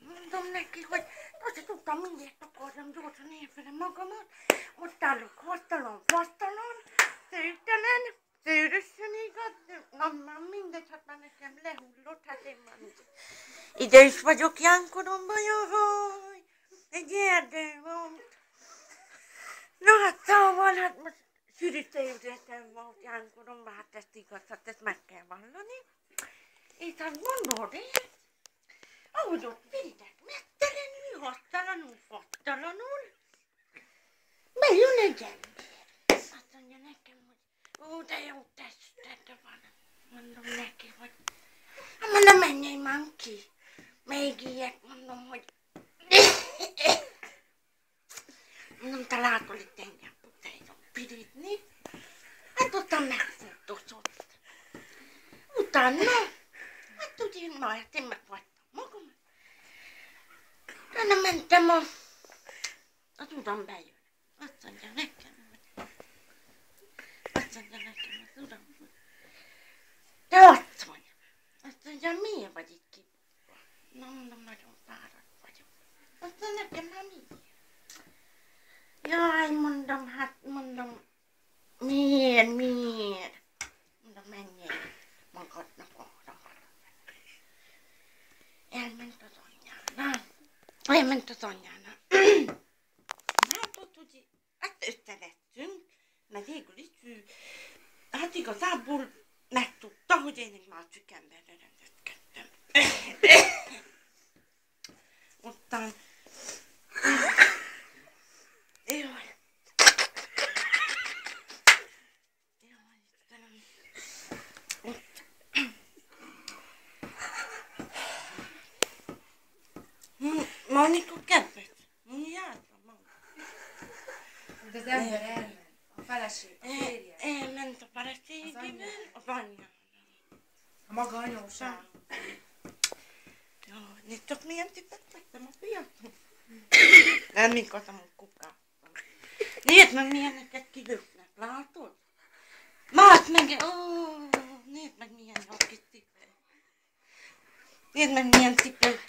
Mondom neki, hogy azt tudtam, mindjárt akarjam gyorsan érfele magamat. Ott állok hasztalon, szőtelen, szőrösen igaz, na már mindegy, hát már nekem lehullott, hát én már ide is vagyok Jánkoromban, jaj, egy erdő volt. Na hát szóval, hát most sűrűtőzletem volt Jánkoromban, hát ezt igaz, hát ezt meg kell vallani. És hát gondold én, ahogy ott viridek megtelenül, hasztalanul, fattalanul, bejön egy ember. Azt mondja nekem, hogy ó, de jó tested van. Mondom neki, hogy hát mondom, menjél már ki. Még ilyet mondom, hogy mondom, te látod itt engem putájra pirízni. Hát utána megfutózott. Utána, hát ugye, na hát én megvagytam magam. Utána mentem az uram bejön. Azt mondja nekem, az uram, hogy te ott vagy. Azt mondja, miért vagy itt kibukva? Na mondom, nagyon fáradt vagyok. Azt mondja, nekem már miért? Jaj, mondom, hát mondom, miért? Mondom, menjél magadnak arra. Elment az anyjánál. Hát ott ugye, hát összevettünk, mert végül is ő, hát igazából megtudta, hogy én egy másik emberre rendezkedtem. Ottan, jaj, Istenem, ott, Monika kedves, mondjátok, Monika. De az ember elment, a feleség, a férje. Elment a feleségével, az anyjával. A maga anyóság. Jaj, nézd milyen tippet vettem a piacon. Nem minket amúgy kukáltam. Nézd meg milyeneket kilőknek, látod? Más meg, nézd meg milyen jó kis tippet. Nézd meg milyen tippet.